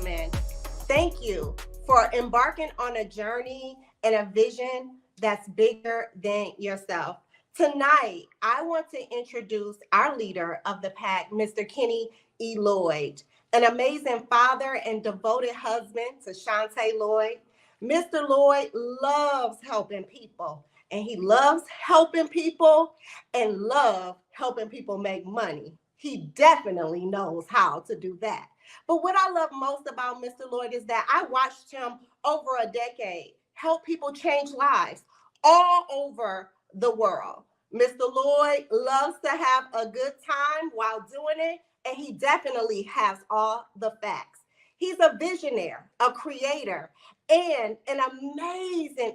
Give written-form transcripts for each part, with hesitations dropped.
gentlemen, thank you for embarking on a journey and a vision that's bigger than yourself. Tonight, I want to introduce our leader of the pack, Mr. Kenny E. Lloyd, an amazing father and devoted husband to Shantae Lloyd. Mr. Lloyd loves helping people, and he loves helping people and love helping people make money. He definitely knows how to do that. But what I love most about Mr. Lloyd is that I watched him over a decade help people change lives all over the world. Mr. Lloyd loves to have a good time while doing it, and he definitely has all the facts. He's a visionary, a creator, and an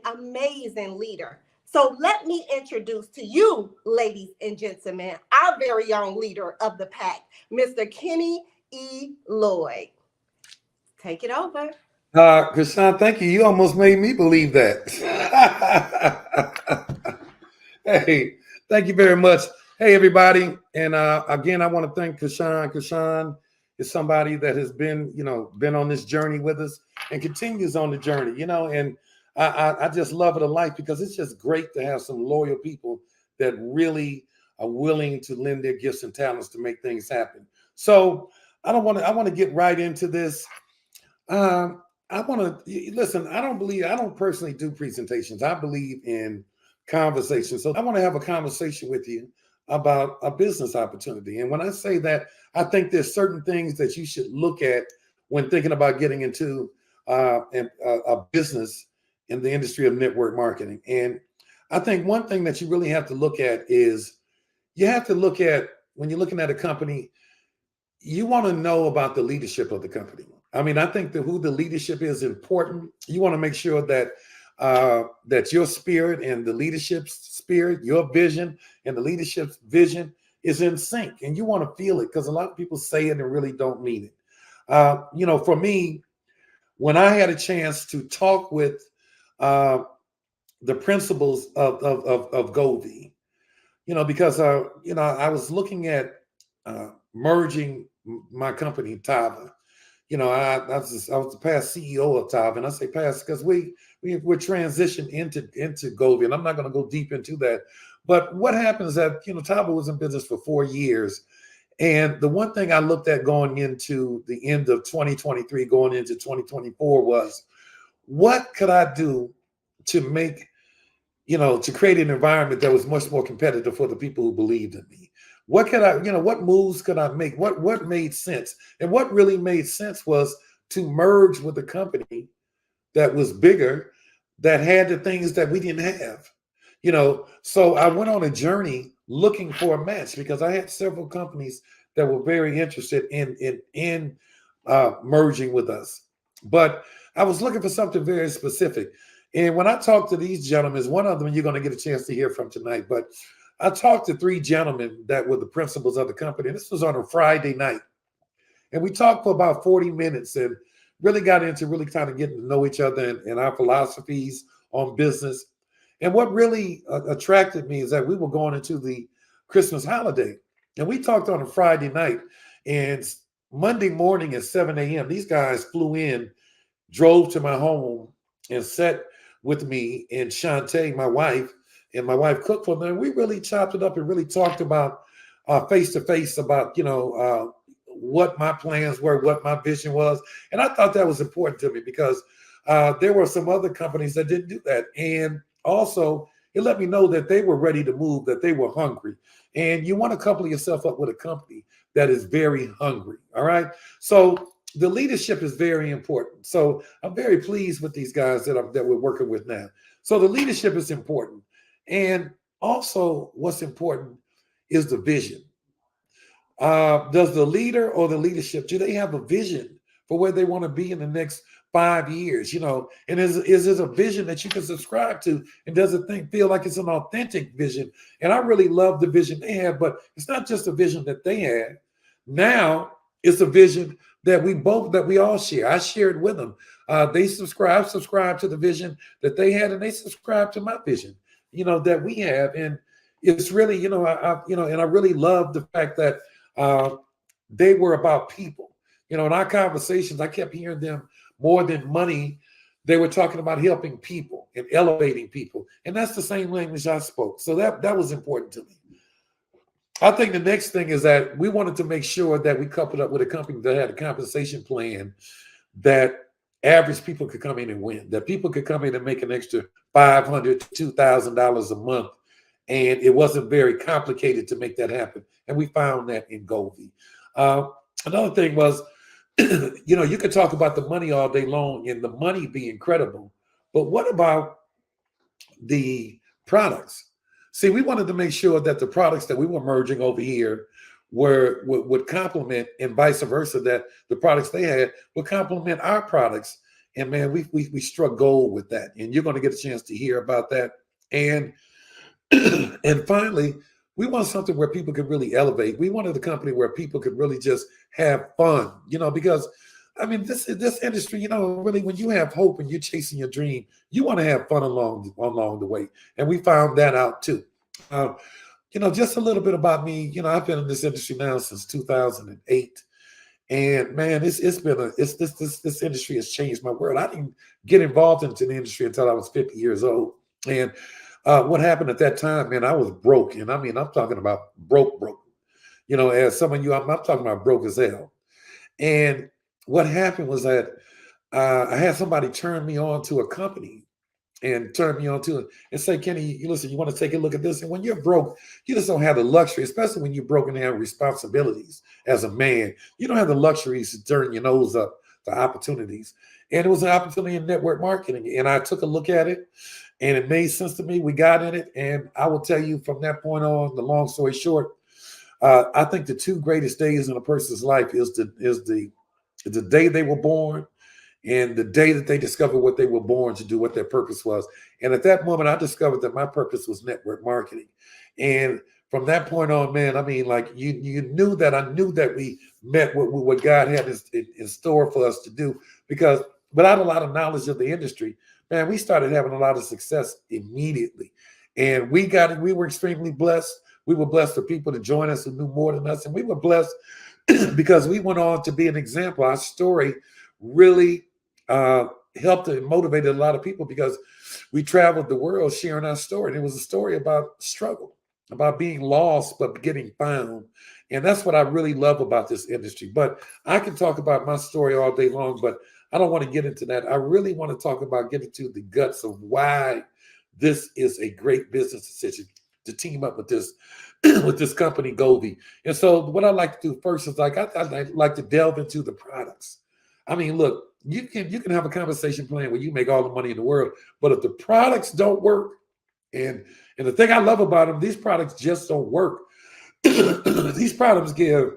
amazing leader. So let me introduce to you, ladies and gentlemen, our very own leader of the pack, Mr. Kenny E. Lloyd. Take it over. Krishan, thank you. You almost made me believe that. Hey, thank you very much. Hey, everybody. And again, I want to thank Krishan. Krishan is somebody that has been, been on this journey with us and continues on the journey, and I just love it a life because it's just great to have some loyal people that really are willing to lend their gifts and talents to make things happen. So I want to get right into this. I want to listen. I don't personally do presentations. I believe in conversation. So I want to have a conversation with you about a business opportunity. And when I say that, I think there's certain things that you should look at when thinking about getting into a business in the industry of network marketing. And I think one thing that you really have to look at is you have to look at, when you're looking at a company, you want to know about the leadership of the company. I mean, I think that who the leadership is important. You want to make sure that that your spirit and the leadership's spirit, your vision and the leadership's vision is in sync. And you want to feel it because a lot of people say it and really don't mean it. For me, when I had a chance to talk with the principals of Govvi, because I was looking at merging my company, Tava. I was the past CEO of Tava, and I say past because we're transitioned into Govvi, and I'm not going to go deep into that. But what happens is that Tava was in business for 4 years, and the one thing I looked at going into the end of 2023, going into 2024 was what could I do to make to create an environment that was much more competitive for the people who believed in me. What could I, what moves could I make? What made sense? And what really made sense was to merge with a company that was bigger, that had the things that we didn't have. So I went on a journey looking for a match because I had several companies that were very interested in merging with us. But I was looking for something very specific. And when I talked to these gentlemen, one of them you're going to get a chance to hear from tonight, but I talked to 3 gentlemen that were the principals of the company. This was on a Friday night. And we talked for about 40 minutes and really got into really kind of getting to know each other and our philosophies on business. And what really attracted me is that we were going into the Christmas holiday. And we talked on a Friday night. And Monday morning at 7 a.m., these guys flew in, drove to my home, and sat with me and Shantae, my wife, and my wife cooked for them. And we really chopped it up and really talked about face to face about, what my plans were, what my vision was. And I thought that was important to me because there were some other companies that didn't do that. And also it let me know that they were ready to move, that they were hungry. And you want to couple yourself up with a company that is very hungry. All right. So the leadership is very important. So I'm very pleased with these guys that we're working with now. So the leadership is important. And also what's important is the vision. Does the leader or the leadership, do they have a vision for where they want to be in the next 5 years? And is this a vision that you can subscribe to? And does it feel like it's an authentic vision? And I really love the vision they have, but it's not just a vision that they had. Now it's a vision that we all share. I shared with them. They subscribe to the vision that they had, and they subscribe to my vision, that we have. And it's really, and I really love the fact that they were about people. In our conversations, I kept hearing them more than money. They were talking about helping people and elevating people. And that's the same language I spoke. So that was important to me. I think the next thing is that we wanted to make sure that we coupled up with a company that had a compensation plan that average people could come in and win, that people could come in and make an extra $500 to $2,000 a month. And it wasn't very complicated to make that happen. And we found that in Govvi. Uh, Another thing was, you could talk about the money all day long and the money be incredible. But what about the products? See, we wanted to make sure that the products that we were merging over here would complement, and vice versa, that the products they had would complement our products. And man, we struck gold with that. And you're going to get a chance to hear about that. And and finally, we want something where people could really elevate. We wanted a company where people could really just have fun, because I mean, this industry, really, when you have hope and you're chasing your dream, you want to have fun along the way. And we found that out too. Uh, just a little bit about me. I've been in this industry now since 2008, and man, this industry has changed my world. I didn't get involved into the industry until I was 50 years old, and what happened at that time, man, I was broke, and I mean, I'm talking about broke. As some of you, I'm talking about broke as hell. And what happened was that I had somebody turn me on to a company and turn me on to it and say, Kenny, listen, you want to take a look at this? And when you're broke, you just don't have the luxury, especially when you're broke and have responsibilities as a man. You don't have the luxuries to turn your nose up to opportunities. And it was an opportunity in network marketing. And I took a look at it and it made sense to me. We got in it. And I will tell you from that point on, the long story short, I think the two greatest days in a person's life is the day they were born and the day that they discovered what they were born to do, what their purpose was. And at that moment, I discovered that my purpose was network marketing. And from that point on, man, I mean, like you knew that I knew that we met what God had in store for us to do, because without a lot of knowledge of the industry, man, we started having a lot of success immediately. And we were extremely blessed. We were blessed for people to join us who knew more than us. And we were blessed because we went on to be an example. Our story really helped and motivated a lot of people because we traveled the world sharing our story. And it was a story about struggle, about being lost, but getting found. And that's what I really love about this industry. But I can talk about my story all day long, but I don't want to get into that. I really want to talk about getting to the guts of why this is a great business decision to team up with this with this company Govvi. And so what I like to do first is I like to delve into the products. I mean, look, you can have a compensation plan where you make all the money in the world, but if the products don't work, and the thing I love about them, these products just don't work. These products give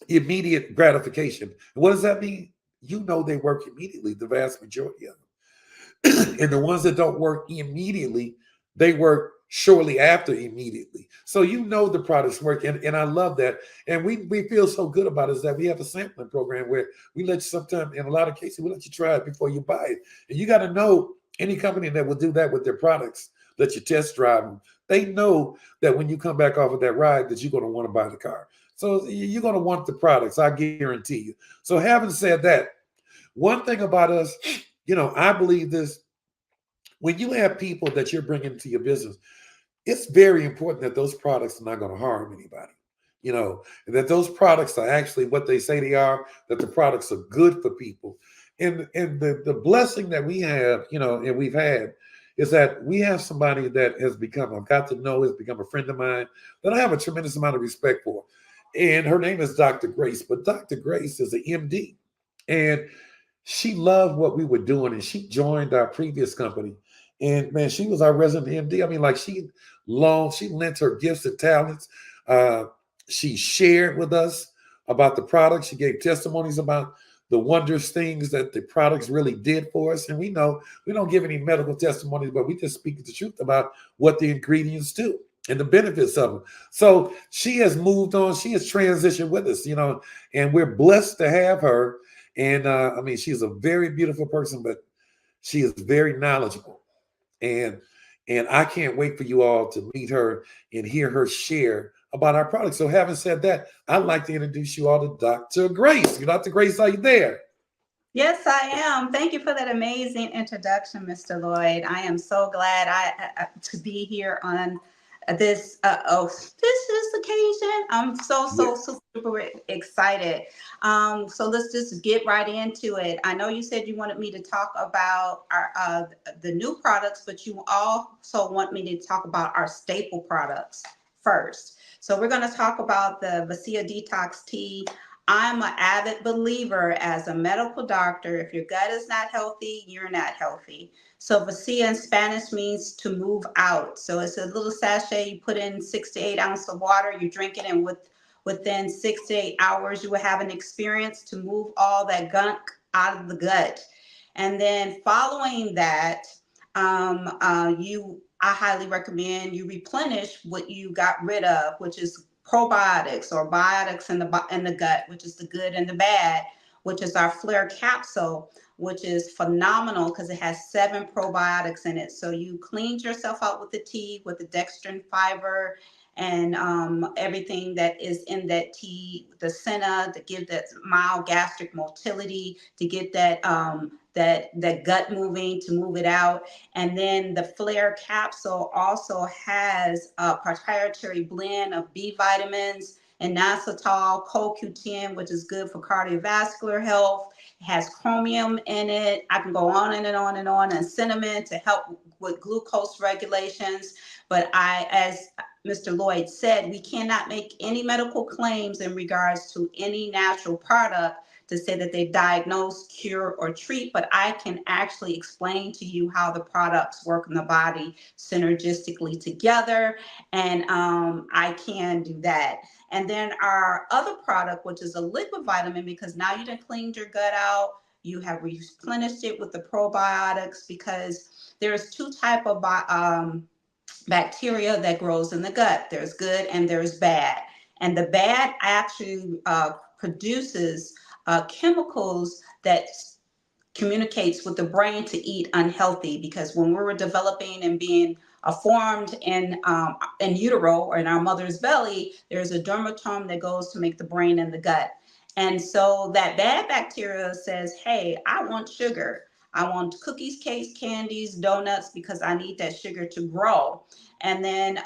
immediate gratification. And what does that mean? They work immediately, the vast majority of them. And the ones that don't work immediately, they work shortly after immediately. So the products work. And I love that. And we feel so good about it is that we have a sampling program where we let you sometimes, in a lot of cases, we let you try it before you buy it. And you got to know any company that will do that with their products, let you test drive them. They know that when you come back off of that ride that you're going to want to buy the car. So you're going to want the products, I guarantee you. So having said that, one thing about us, I believe this, when you have people that you're bringing to your business, it's very important that those products are not going to harm anybody, and that those products are actually what they say they are, that the products are good for people. And the blessing that we have, and we've had, is that we have somebody that has become a friend of mine that I have a tremendous amount of respect for. And her name is Dr. Grace, but Dr. Grace is an MD. And she loved what we were doing, and she joined our previous company. And man, she was our resident MD. I mean, like she lent her gifts and talents. Uh, she shared with us about the product. She gave testimonies about the wondrous things that the products really did for us. And we know we don't give any medical testimonies, but we just speak the truth about what the ingredients do and the benefits of them. So she has moved on. She has transitioned with us, and we're blessed to have her. And I mean, she's a very beautiful person, but she is very knowledgeable. And I can't wait for you all to meet her and hear her share about our products. So having said that, I'd like to introduce you all to Dr. Grace. Dr. Grace, are you there? Yes, I am. Thank you for that amazing introduction, Mr. Lloyd. I am so glad to be here on this occasion. I'm so Yes. super excited. So let's just get right into it. I know you said you wanted me to talk about our the new products, but you also want me to talk about our staple products first. So we're going to talk about the Vacia Detox Tea. I'm an avid believer as a medical doctor. If your gut is not healthy, you're not healthy. So vacía in Spanish means to move out. So it's a little sachet. You put in 6 to 8 ounces of water. You drink it, and within 6 to 8 hours, you will have an experience to move all that gunk out of the gut. And then following that, I highly recommend you replenish what you got rid of, which is probiotics or biotics in the gut, which is the good and the bad, which is our Flare capsule, which is phenomenal because it has 7 probiotics in it. So you cleaned yourself out with the tea, with the dextrin fiber, and everything that is in that tea, the senna, to give that mild gastric motility, to get that gut moving, to move it out. And then the Flare capsule also has a proprietary blend of B vitamins and inositol, CoQ10, which is good for cardiovascular health. It has chromium in it. I can go on and on and on, and cinnamon to help with glucose regulations. But as Mr. Lloyd said, we cannot make any medical claims in regards to any natural product to say that they diagnose, cure, or treat, but I can actually explain to you how the products work in the body synergistically together, and I can do that. And then our other product, which is a liquid vitamin, because now you done cleaned your gut out, you have replenished it with the probiotics, because there's two type of bacteria that grows in the gut. There's good and there's bad. And the bad actually produces chemicals that communicates with the brain to eat unhealthy, because when we were developing and being formed in utero or in our mother's belly, there's a dermatome that goes to make the brain and the gut. And so that bad bacteria says, hey, I want sugar. I want cookies, cakes, candies, donuts, because I need that sugar to grow. And then,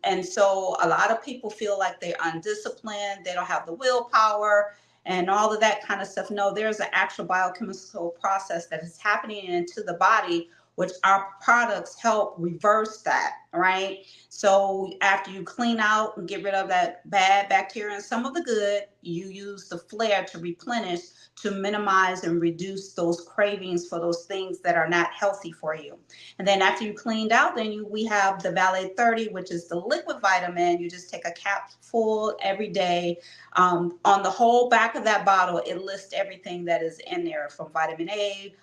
and so a lot of people feel like they're undisciplined, they don't have the willpower, and all of that kind of stuff. No, there's an actual biochemical process that is happening into the body, which our products help reverse that, right? So after you clean out and get rid of that bad bacteria and some of the good, you use the Flare to replenish, to minimize and reduce those cravings for those things that are not healthy for you. And then after you cleaned out, we have the Valet 30, which is the liquid vitamin. You just take a capful every day. On the whole back of that bottle, it lists everything that is in there, from vitamin A,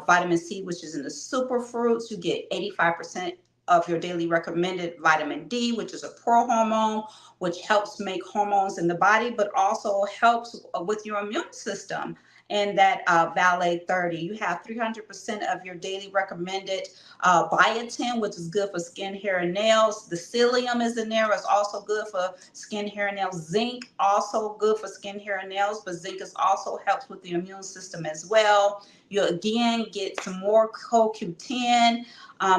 vitamin C, which is in the super fruits. You get 85% of your daily recommended vitamin D, which is a pro-hormone, which helps make hormones in the body, but also helps with your immune system. And that Valet 30, you have 300% of your daily recommended biotin, which is good for skin, hair, and nails. The psyllium is in there. It's also good for skin, hair, and nails. Zinc, also good for skin, hair, and nails, but zinc is also helps with the immune system as well. You again get some more CoQ10.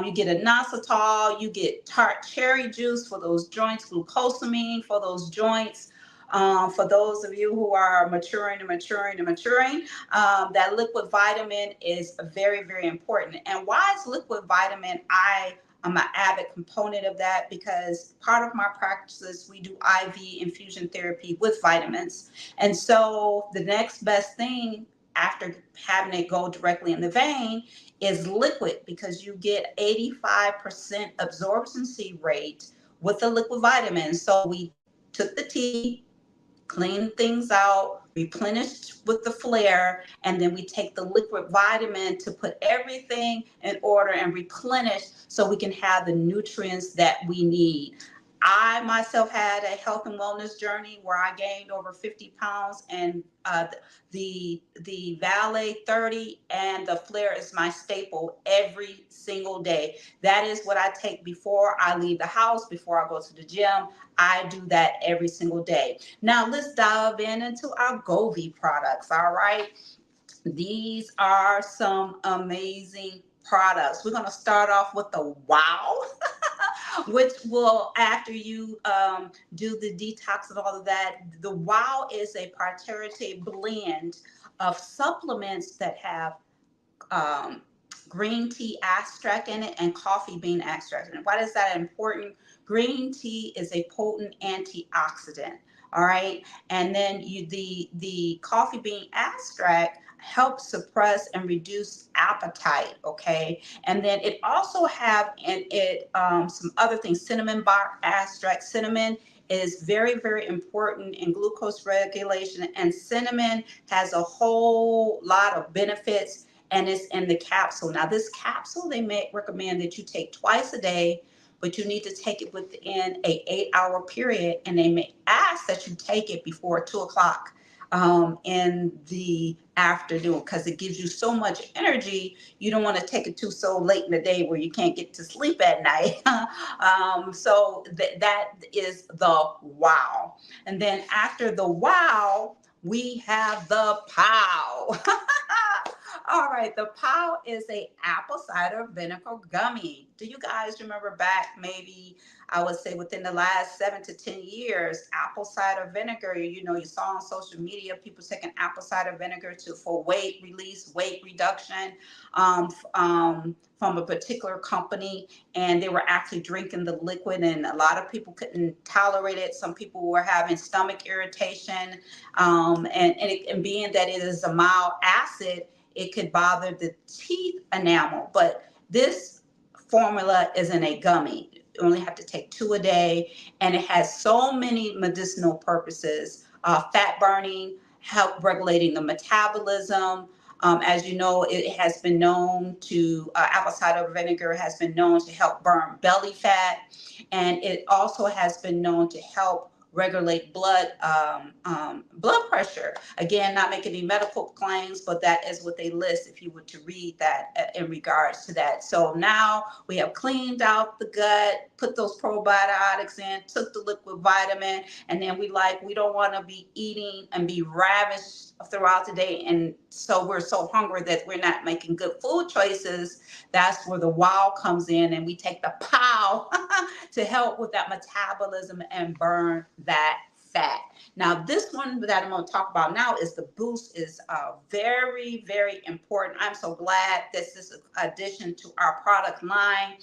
You get a inositol. You get tart cherry juice for those joints, glucosamine for those joints. For those of you who are maturing, that liquid vitamin is very, very important. And why is liquid vitamin? I'm an avid component of that, because part of my practices, we do IV infusion therapy with vitamins. And so the next best thing after having it go directly in the vein is liquid, because you get 85% absorbency rate with the liquid vitamin. So we took the tea, clean things out, replenished with the Flare, and then we take the liquid vitamin to put everything in order and replenish, so we can have the nutrients that we need. I myself had a health and wellness journey where I gained over 50 pounds, and the Valet 30 and the Flare is my staple every single day. That is what I take before I leave the house, before I go to the gym. I do that every single day. Now let's dive into our Govvi products. All right. These are some amazing products. We're going to start off with the wow, which will, after you do the detox and all of that, the wow is a proprietary blend of supplements that have um, green tea extract in it and coffee bean extract in it. Why is that important? Green tea is a potent antioxidant. All right, and then the coffee bean extract helps suppress and reduce appetite. Okay, and then it also have in it some other things. Cinnamon bark extract. Cinnamon is very, very important in glucose regulation, and cinnamon has a whole lot of benefits, and it's in the capsule. Now, this capsule, they may recommend that you take twice a day, but you need to take it within a 8-hour period, and they may ask that you take it before 2 o'clock in the afternoon, because it gives you so much energy. You don't want to take it too so late in the day where you can't get to sleep at night. That is the wow. And then after the wow, we have the pow. All right, the POW is a apple cider vinegar gummy. Do you guys remember back, maybe I would say within the last 7 to 10 years, apple cider vinegar, you saw on social media people taking apple cider vinegar for weight release, weight reduction from a particular company, and they were actually drinking the liquid, and a lot of people couldn't tolerate it. Some people were having stomach irritation, and being that it is a mild acid, it could bother the teeth enamel. But this formula is in a gummy. You only have to take 2 a day, and it has so many medicinal purposes. Fat burning, help regulating the metabolism. As you know, it has been known to, apple cider vinegar has been known to help burn belly fat, and it also has been known to help regulate blood pressure. Again, not making any medical claims, but that is what they list if you were to read that in regards to that. So now we have cleaned out the gut, put those probiotics in, took the liquid vitamin, and then we don't want to be eating and be ravished throughout the day. And so we're so hungry that we're not making good food choices. That's where the wow comes in, and we take the pow to help with that metabolism and burn that fat. Now, this one that I'm going to talk about now is the boost, is very, very important. I'm so glad this is an addition to our product line.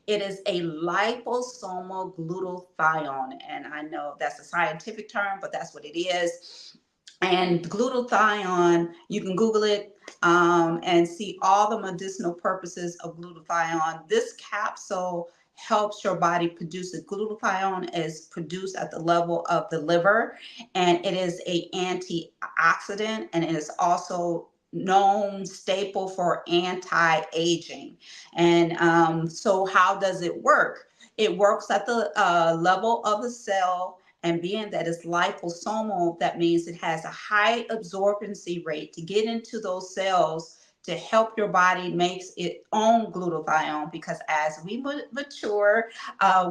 It is a liposomal glutathione, and I know that's a scientific term, but that's what it is. And glutathione, you can Google it and see all the medicinal purposes of glutathione. This capsule helps your body produce it. Glutathione is produced at the level of the liver, and it is an antioxidant, and it is also known staple for anti-aging. And so how does it work? It works at the level of the cell, and being that it's liposomal, that means it has a high absorbency rate to get into those cells to help your body makes its own glutathione, because as we mature,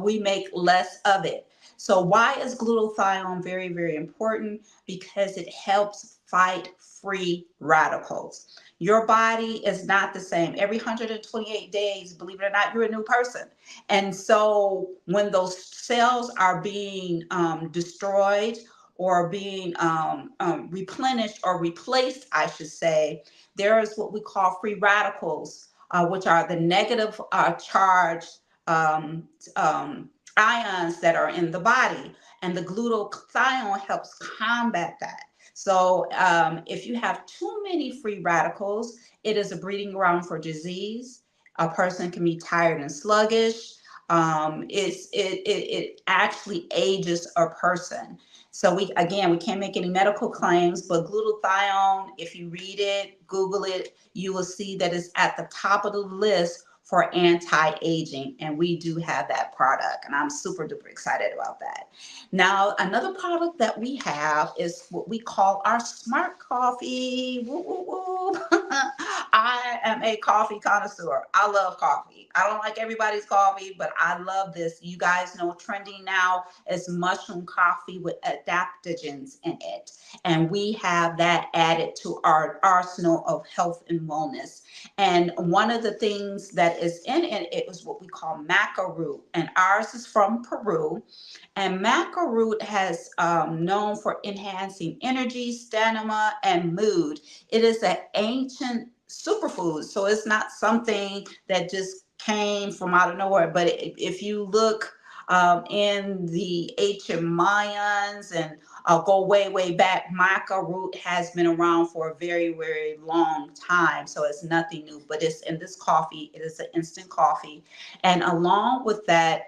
we make less of it. So why is glutathione very, very important? Because it helps fight free radicals. Your body is not the same. Every 128 days, believe it or not, you're a new person. And so when those cells are being destroyed or being replenished or replaced, I should say, there is what we call free radicals, which are the negative charged um, ions that are in the body. And the glutathione helps combat that. So if you have too many free radicals, it is a breeding ground for disease. A person can be tired and sluggish. It actually ages a person. So we can't make any medical claims, but glutathione, if you read it, Google it, you will see that it's at the top of the list for anti-aging, and we do have that product, and I'm super duper excited about that. Now, another product that we have is what we call our smart coffee. Woo, woo, woo. I am a coffee connoisseur. I love coffee. I don't like everybody's coffee, but I love this. You guys know trending now is mushroom coffee with adaptogens in it, and we have that added to our arsenal of health and wellness. And one of the things that is in it is what we call maca root, and ours is from Peru. And maca root has known for enhancing energy, stamina, and mood. It is an ancient superfood, so it's not something that just came from out of nowhere. But if you look in the ancient Mayans and go way, way back, maca root has been around for a very, very long time. So it's nothing new, but it's in this coffee. It is an instant coffee. And along with that,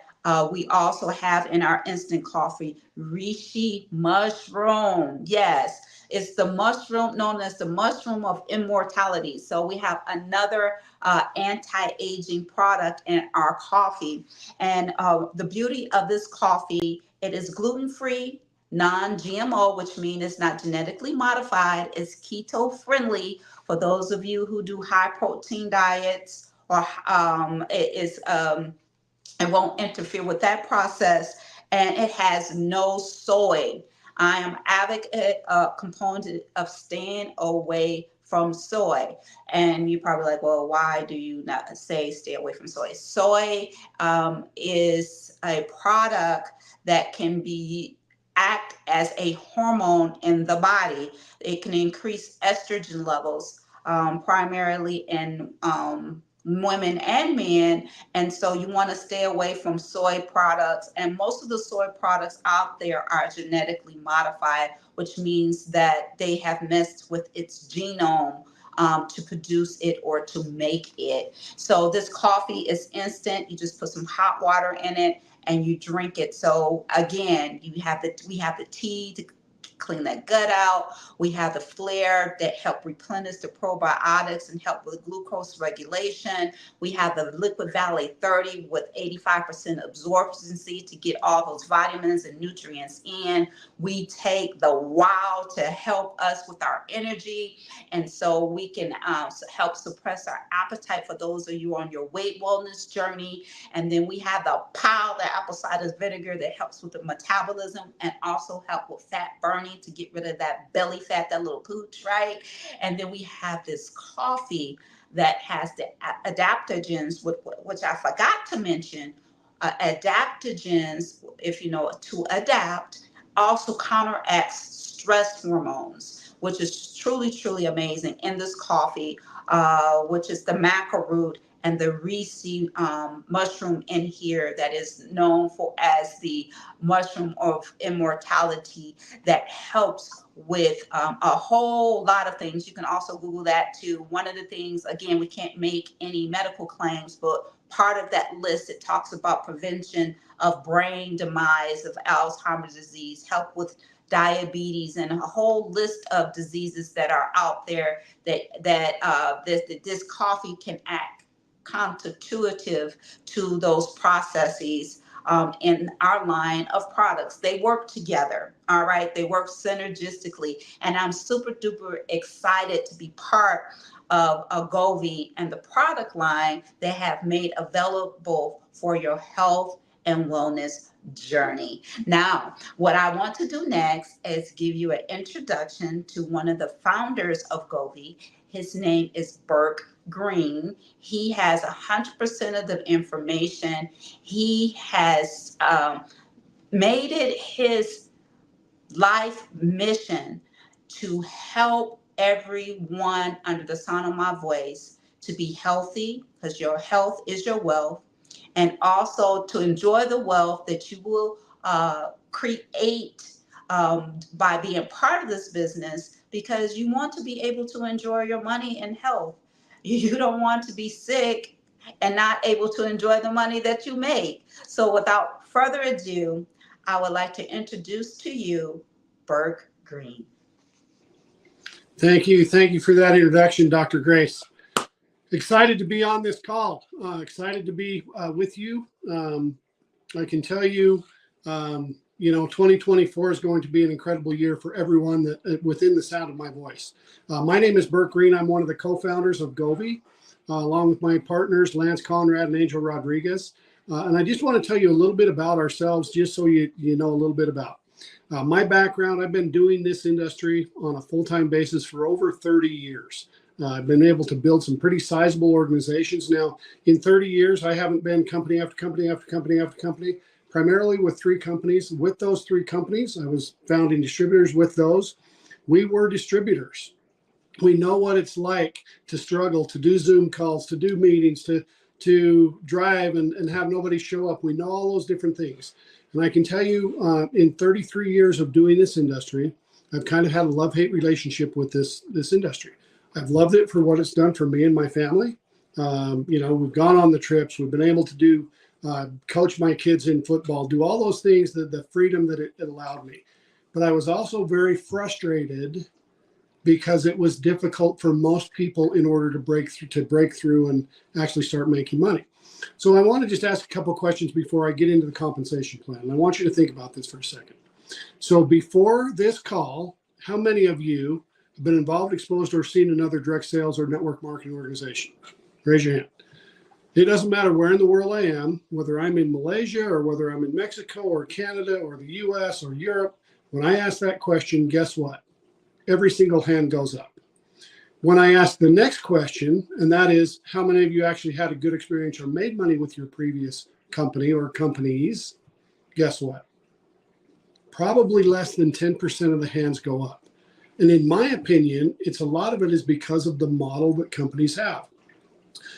we also have in our instant coffee reishi mushroom. Yes, it's the mushroom known as the mushroom of immortality. So we have another anti-aging product in our coffee. And the beauty of this coffee, it is gluten-free, non-GMO, which means it's not genetically modified. It's keto friendly for those of you who do high protein diets, or it won't interfere with that process, and it has no soy. I am advocate component of staying away from soy. And you're probably like, well, why do you not say stay away from soy? Soy is a product that can be act as a hormone in the body. It can increase estrogen levels, primarily in women and men. And so you want to stay away from soy products. And most of the soy products out there are genetically modified, which means that they have messed with its genome to produce it or to make it. So this coffee is instant. You just put some hot water in it and you drink it. So again, we have the tea to clean that gut out. We have the flare that help replenish the probiotics and help with glucose regulation. We have the Liquid Valley 30 with 85% absorbency to get all those vitamins and nutrients in. We take the wow to help us with our energy. And so we can help suppress our appetite for those of you on your weight wellness journey. And then we have the POW, the apple cider vinegar, that helps with the metabolism and also help with fat burning to get rid of that belly fat, that little pooch, right? And then we have this coffee that has the adaptogens, which I forgot to mention. Adaptogens, if you know, to adapt, also counteracts stress hormones, which is truly, truly amazing in this coffee, which is the maca root and the reishi mushroom in here that is known for as the mushroom of immortality, that helps with a whole lot of things. You can also Google that too. One of the things, again, we can't make any medical claims, but part of that list, it talks about prevention of brain demise, of Alzheimer's disease, help with diabetes, and a whole list of diseases that are out there that this coffee can act constitutive to those processes in our line of products. They work together, all right? They work synergistically. And I'm super duper excited to be part of Govvi and the product line they have made available for your health and wellness journey. Now, what I want to do next is give you an introduction to one of the founders of Govvi. His name is Burke Green. He has 100% of the information. He has made it his life mission to help everyone under the sound of my voice to be healthy, because your health is your wealth, and also to enjoy the wealth that you will create by being part of this business, because you want to be able to enjoy your money and health. You don't want to be sick and not able to enjoy the money that you make. So without further ado, I would like to introduce to you Burke Green. Thank you. Thank you for that introduction, Dr. Grace. Excited to be on this call. Excited to be with you. I can tell you, 2024 is going to be an incredible year for everyone that within the sound of my voice. My name is Bert Green. I'm one of the co-founders of Govvi, along with my partners, Lance Conrad and Angel Rodriguez. And I just want to tell you a little bit about ourselves, just so you know a little bit about my background. I've been doing this industry on a full-time basis for over 30 years. I've been able to build some pretty sizable organizations. Now, in 30 years, I haven't been company after company after company after company, primarily with 3 companies. With those 3 companies, I was founding distributors with those. We were distributors. We know what it's like to struggle, to do Zoom calls, to do meetings, to drive and have nobody show up. We know all those different things. And I can tell you, in 33 years of doing this industry, I've kind of had a love-hate relationship with this industry. I've loved it for what it's done for me and my family. We've gone on the trips. We've been able to do coach my kids in football, do all those things, the freedom that it allowed me. But I was also very frustrated because it was difficult for most people in order to break through and actually start making money. So I want to just ask a couple of questions before I get into the compensation plan. And I want you to think about this for a second. So before this call, how many of you have been involved, exposed, or seen another direct sales or network marketing organization? Raise your hand. It doesn't matter where in the world I am, whether I'm in Malaysia or whether I'm in Mexico or Canada or the US or Europe. When I ask that question, guess what? Every single hand goes up. When I ask the next question, and that is, how many of you actually had a good experience or made money with your previous company or companies? Guess what? Probably less than 10% of the hands go up. And in my opinion, a lot of it is because of the model that companies have.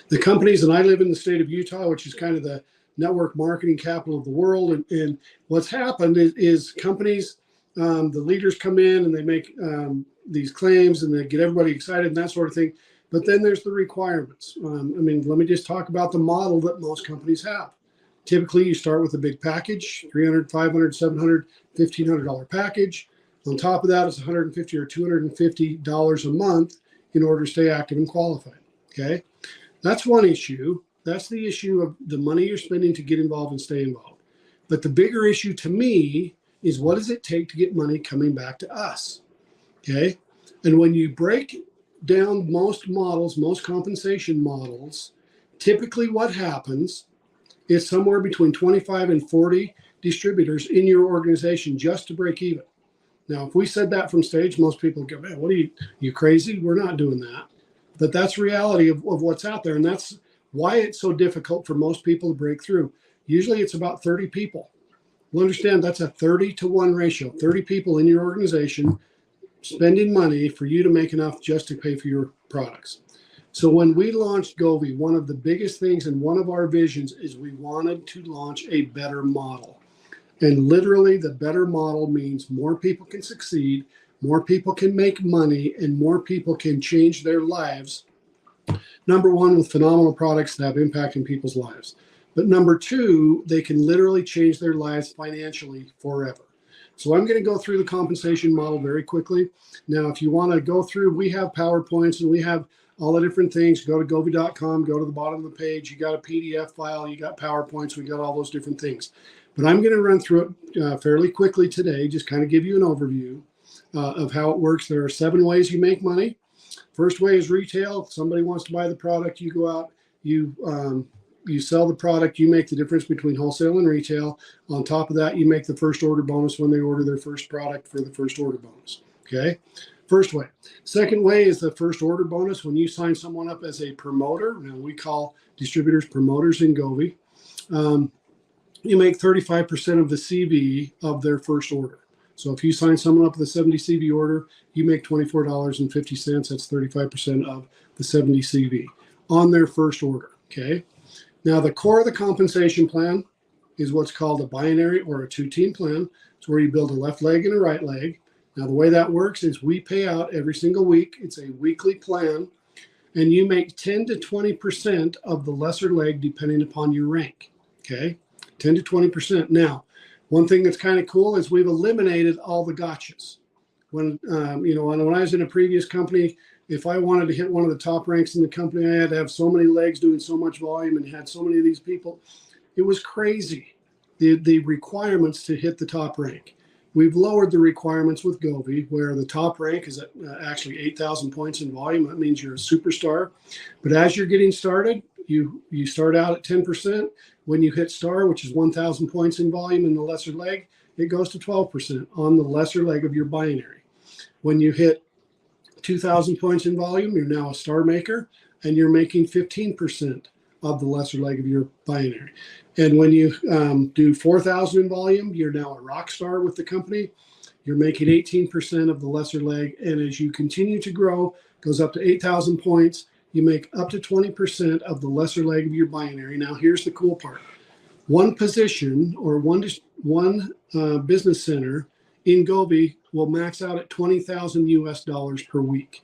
The companies, and I live in the state of Utah, which is kind of the network marketing capital of the world. And what's happened is companies, the leaders come in and they make these claims and they get everybody excited and that sort of thing. But then there's the requirements. Let me just talk about the model that most companies have. Typically, you start with a big package, $300, $500, $700, $1,500 package. On top of that, it's $150 or $250 a month in order to stay active and qualified. Okay, that's one issue. That's the issue of the money you're spending to get involved and stay involved. But the bigger issue to me is, what does it take to get money coming back to us? Okay, and when you break down most models, most compensation models, typically what happens is somewhere between 25 and 40 distributors in your organization just to break even. Now, if we said that from stage, most people go, man, what are you crazy? We're not doing that. But that's reality of what's out there. And that's why it's so difficult for most people to break through. Usually it's about 30 people. Well, understand that's a 30-to-1 ratio, 30 people in your organization spending money for you to make enough just to pay for your products. So when we launched Govvi, one of the biggest things and one of our visions is we wanted to launch a better model. And literally the better model means more people can succeed, more people can make money, and more people can change their lives. Number one, with phenomenal products that have impact in people's lives. But number two, they can literally change their lives financially forever. So I'm going to go through the compensation model very quickly. Now, if you want to go through, we have PowerPoints and we have all the different things. Go to govvi.com, go to the bottom of the page. You got a PDF file, you got PowerPoints, we got all those different things. But I'm going to run through it fairly quickly today, just kind of give you an overview of how it works. There are 7 ways you make money. First way is retail. If somebody wants to buy the product, you go out, you sell the product, you make the difference between wholesale and retail. On top of that, you make the first order bonus when they order their first product for the first order bonus. Okay, first way. Second way is the first order bonus when you sign someone up as a promoter. Now, we call distributors promoters in Govvi. You make 35% of the CV of their first order. So if you sign someone up with a 70 CV order, you make $24.50. That's 35% of the 70 CV on their first order. Okay. Now, the core of the compensation plan is what's called a binary or a 2-team plan. It's where you build a left leg and a right leg. Now, the way that works is we pay out every single week. It's a weekly plan, and you make 10 to 20% of the lesser leg depending upon your rank. Okay, 10 to 20%. Now, one thing that's kind of cool is we've eliminated all the gotchas. When I was in a previous company, if I wanted to hit one of the top ranks in the company, I had to have so many legs doing so much volume and had so many of these people. It was crazy, the requirements to hit the top rank. We've lowered the requirements with Govvi, where the top rank is at actually 8,000 points in volume. That means you're a superstar. But as you're getting started, you start out at 10%. When you hit star, which is 1,000 points in volume in the lesser leg, it goes to 12% on the lesser leg of your binary. When you hit 2,000 points in volume, you're now a star maker, and you're making 15% of the lesser leg of your binary. And when you do 4,000 in volume, you're now a rock star with the company. You're making 18% of the lesser leg. And as you continue to grow, goes up to 8,000 points, you make up to 20% of the lesser leg of your binary. Now, here's the cool part. One position or one business center in Govvi will max out at 20,000 US dollars per week.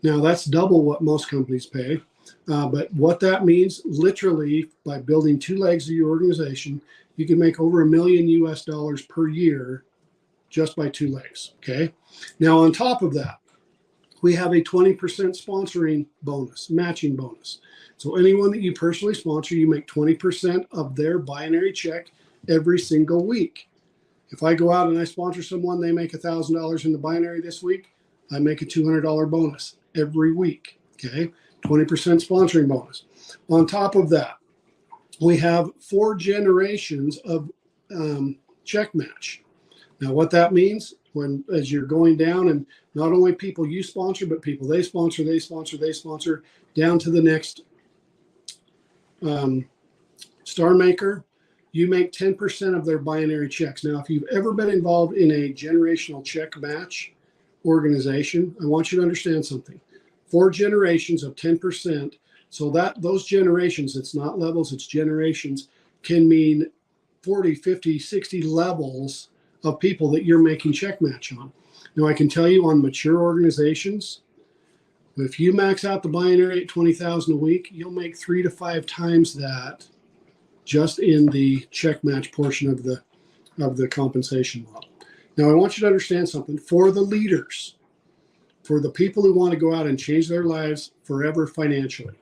Now, that's double what most companies pay. But what that means, literally, by building 2 legs of your organization, you can make over $1 million US dollars per year just by 2 legs. Okay. Now, on top of that, we have a 20% sponsoring bonus, matching bonus. So anyone that you personally sponsor, you make 20% of their binary check every single week. If I go out and I sponsor someone, they make $1,000 in the binary this week, I make a $200 bonus every week. Okay. 20% sponsoring bonus. On top of that, we have 4 generations of check match. Now, what that means, as you're going down, and not only people you sponsor, but people they sponsor, down to the next star maker, you make 10% of their binary checks. Now, if you've ever been involved in a generational check match organization, I want you to understand something. 4 generations of 10%. So that those generations, it's not levels, it's generations, can mean 40, 50, 60 levels of people that you're making check match on. Now, I can tell you on mature organizations, if you max out the binary at 20,000 a week, you'll make 3 to 5 times that just in the check match portion of the compensation model. Now, I want you to understand something. For the leaders, for the people who want to go out and change their lives forever financially,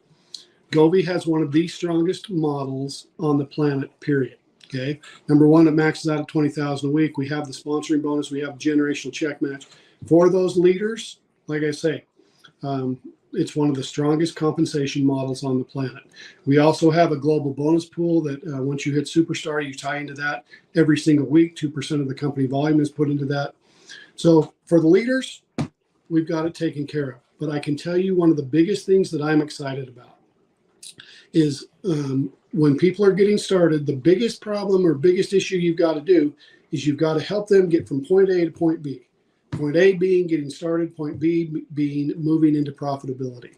Govvi has one of the strongest models on the planet, period. Okay. Number one, it maxes out at 20,000 a week. We have the sponsoring bonus. We have generational check match. For those leaders, like I say, it's one of the strongest compensation models on the planet. We also have a global bonus pool that once you hit superstar, you tie into that every single week. 2% of the company volume is put into that. So for the leaders, we've got it taken care of. But I can tell you one of the biggest things that I'm excited about is when people are getting started, the biggest problem or biggest issue you've got to do is you've got to help them get from point A to point B. Point A being getting started, point B being moving into profitability.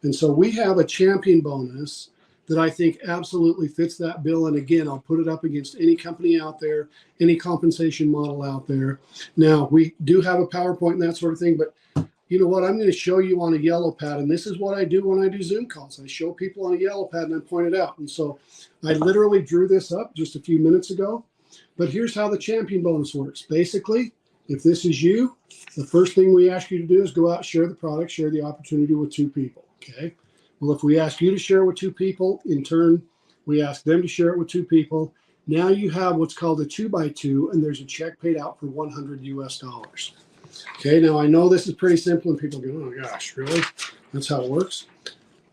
And so we have a champion bonus that I think absolutely fits that bill. And again, I'll put it up against any company out there, any compensation model out there. Now, we do have a PowerPoint and that sort of thing, but you know what? I'm going to show you on a yellow pad, and this is what I do when I do Zoom calls. I show people on a yellow pad and I point it out. And so I literally drew this up just a few minutes ago, but here's how the champion bonus works. Basically, if this is you, the first thing we ask you to do is go out, share the product, share the opportunity with 2 people. Okay. Well, if we ask you to share with 2 people, in turn, we ask them to share it with 2 people. Now you have what's called a 2x2, and there's a check paid out for $100 US. Okay, now I know this is pretty simple, and people go, oh my gosh, really? That's how it works.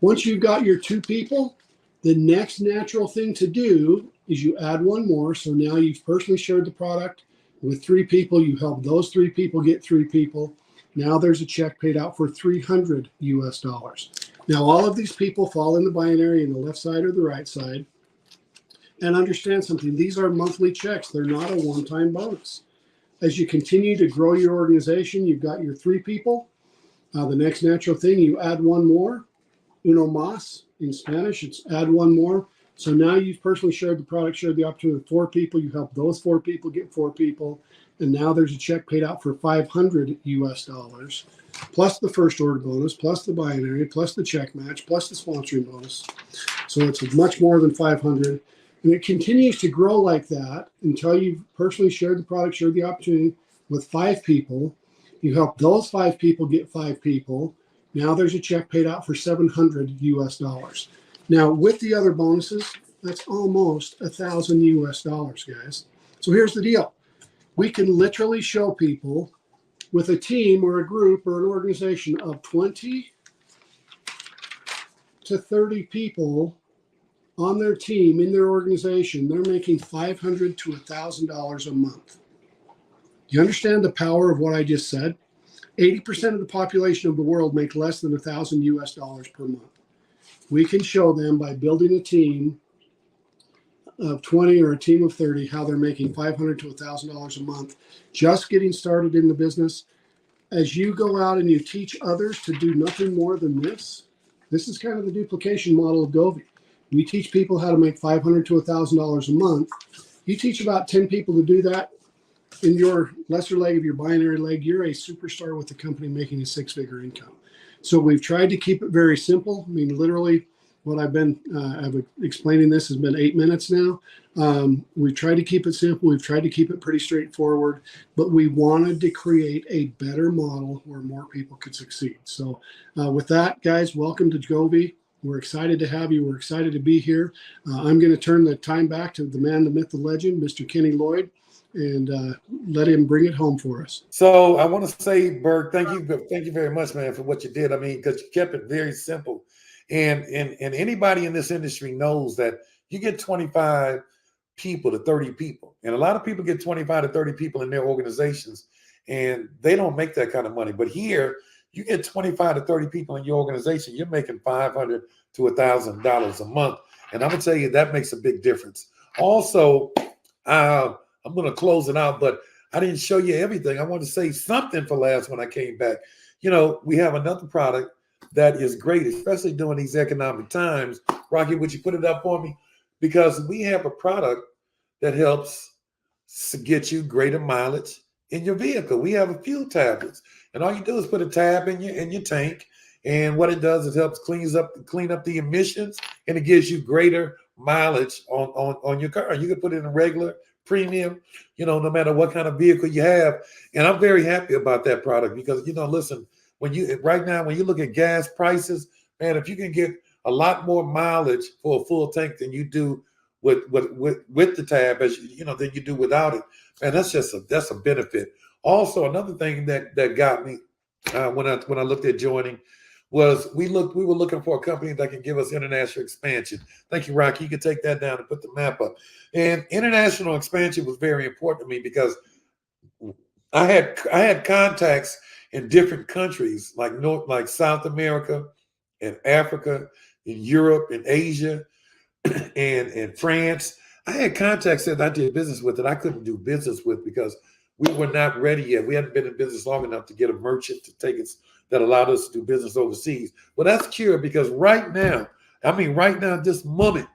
Once you've got your 2 people, the next natural thing to do is you add 1 more. So now you've personally shared the product with 3 people. You help those 3 people get 3 people. Now there's a check paid out for $300 US. Now all of these people fall in the binary in the left side or the right side. And understand something, these are monthly checks. They're not a one-time bonus. As you continue to grow your organization, you've got your 3 people. The next natural thing, you add 1 more. Uno más in Spanish, it's add 1 more. So now you've personally shared the product, shared the opportunity with 4 people. You help those 4 people get 4 people. And now there's a check paid out for $500 US, plus the first order bonus, plus the binary, plus the check match, plus the sponsoring bonus. So it's much more than 500. And it continues to grow like that until you've personally shared the product, shared the opportunity with 5 people. You help those 5 people get 5 people. Now there's a check paid out for $700 US. Now with the other bonuses, that's almost $1,000 US, guys. So here's the deal. We can literally show people with a team or a group or an organization of 20 to 30 people on their team, in their organization, they're making $500 to $1,000 a month. You understand the power of what I just said? 80% of the population of the world make less than $1,000 US per month. We can show them by building a team of 20 or a team of 30 how they're making $500 to $1,000 a month, just getting started in the business. As you go out and you teach others to do nothing more than this is kind of the duplication model of Govvi. We teach people how to make $500 to $1,000 a month. You teach about 10 people to do that. In your lesser leg of your binary leg, you're a superstar with the company making a six-figure income. So we've tried to keep it very simple. I mean, literally, what I've been explaining this has been 8 minutes now. We've tried to keep it simple. We've tried to keep it pretty straightforward, but we wanted to create a better model where more people could succeed. So with that, guys, welcome to Govvi. We're excited to have you. We're excited to be here. I'm going to turn the time back to the man, the myth, the legend, Mr. Kenny Lloyd, and let him bring it home for us. So I want to say, Bert, thank you very much, man, for what you did. I mean, because you kept it very simple, and anybody in this industry knows that you get 25 people to 30 people, and a lot of people get 25 to 30 people in their organizations, and they don't make that kind of money. But here, you get 25 to 30 people in your organization, you're making $500 to $1,000 a month, and I'm gonna tell you that makes a big difference. Also, I'm going to close it out, but I didn't show you everything. I want to say something for last when I came back. You know, we have another product that is great, especially during these economic times. Rocky, would you put it up for me? Because we have a product that helps get you greater mileage in your vehicle. We have a fuel tablets, and all you do is put a tab in your tank, and what it does is helps clean up the emissions, and it gives you greater mileage on your car. You can put it in regular, premium, you know, no matter what kind of vehicle you have. And I'm very happy about that product because, you know, listen, when you look at gas prices, man, if you can get a lot more mileage for a full tank than you do with the tab, as you know, than you do without it, man, that's a benefit. Also, another thing that got me when I looked at joining was we were looking for a company that can give us international expansion. Thank you, Rocky. You can take that down and put the map up. And international expansion was very important to me because I had contacts in different countries like South America and Africa, in Europe and Asia, and France. I had contacts that I did business with that I couldn't do business with because we were not ready yet. We hadn't been in business long enough to get a merchant to take us that allowed us to do business overseas. Well, that's cured because right now, at this moment,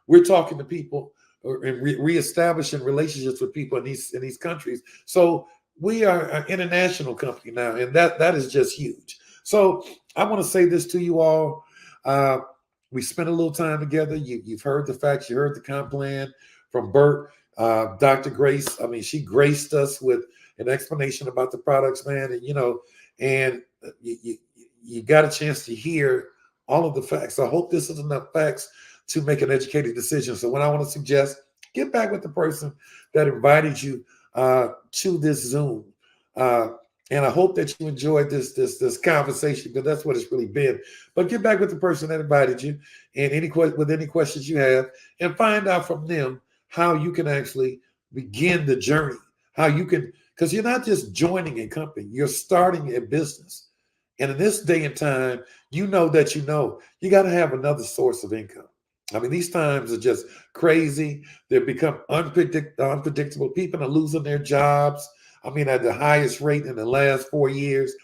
we're talking to people and reestablishing relationships with people in these countries. So we are an international company now, and that is just huge. So I want to say this to you all. We spent a little time together. You've heard the facts. You heard the comp plan from Bert. Dr. Grace, I mean, she graced us with an explanation about the products, man. And, you know, and you got a chance to hear all of the facts. I hope this is enough facts to make an educated decision. So what I want to suggest, get back with the person that invited you to this Zoom. And I hope that you enjoyed this conversation because that's what it's really been. But get back with the person that invited you and with any questions you have and find out from them how you can actually begin the journey, how you can, because you're not just joining a company, you're starting a business. And in this day and time, you know you got to have another source of income. I mean, these times are just crazy. They've become unpredictable. People are losing their jobs. I mean, at the highest rate in the last 4 years.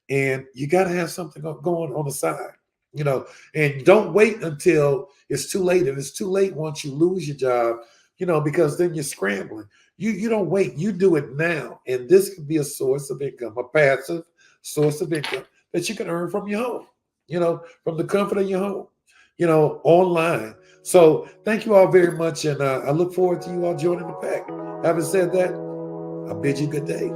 And you got to have something going on the side, you know, and don't wait until it's too late. And it's too late once you lose your job, you know, because then you're scrambling. You don't wait. You do it now. And this could be a source of income, a passive source of income that you can earn from your home, you know, from the comfort of your home, you know, online. So thank you all very much. And I look forward to you all joining the pack. Having said that, I bid you good day.